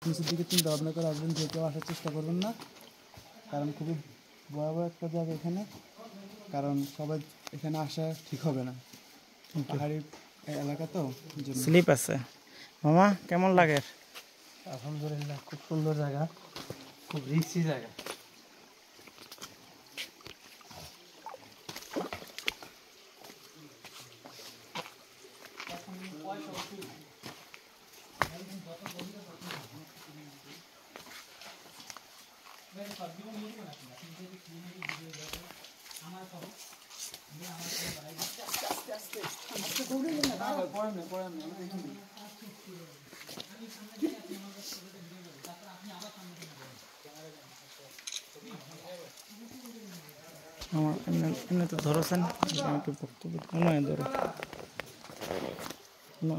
নিচের দিকে চিন্তা ভাবনা করে আসবেন, যে কেউ আসার চেষ্টা করবেন না, কারণ খুবই ভয়াবহ একটা জায়গা এখানে, কারণ সবাই এখানে আসা ঠিক হবে না, পাহাড়ি এলাকা তো। স্লিপ আছে। মামা কেমন লাগে? আলহামদুলিল্লাহ, খুব সুন্দর জায়গা, খুব রিচি জায়গা। এমনি তো ধরেছেন, একটু বক্তব্য নয় ধরো,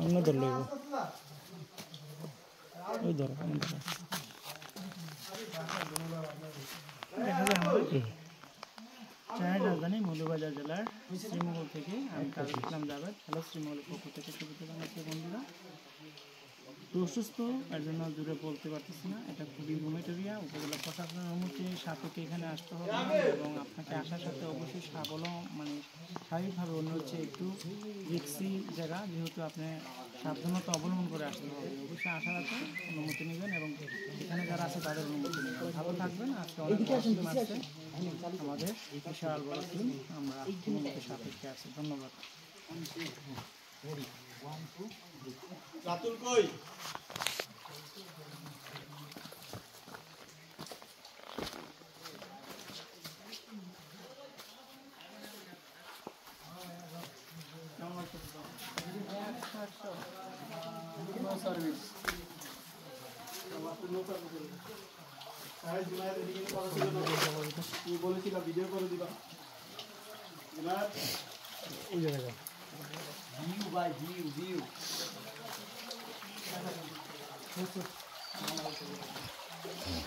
অন্য ধরল ওই ধরো চায়ের রাজধানী মৌলভীবাজার জেলার শ্রীমঙ্গল থেকে আমি কাজী ইসলাম জাভেদ। হ্যালো, শ্রীমঙ্গলের পক্ষ থেকে শুরুতে জানাচ্ছি বন্ধুরা। অসুস্থ, এর জন্য দূরে বলতে পারতেছি না। এটা খুবই রিমোট এরিয়া, উপজেলা প্রশাসনের অনুমতি সাপেক্ষে এখানে আসতে হবে এবং আপনাকে আসার সাথে অবশ্যই স্বাভাবিকভাবে অন্য হচ্ছে একটু রিক্সি জায়গা, যেহেতু আপনি সাবধানতা অবলম্বন করে আসতে হবে। অবশ্যই আসার আগে অনুমতি নেবেন এবং এখানে যারা আছে তাদের অনুমতি নেবেন। ভালো থাকবেন। আজকে অনেক টিম আছে, আমাদের বিশাল বড় টিম, আমরা অনুমতি সাপেক্ষে আছি। ধন্যবাদ। বলেছিলাম ভিডিও করে দিবা এই জায়গা ভিউ বাই ভিউ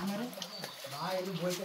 আমার ভাই বইটা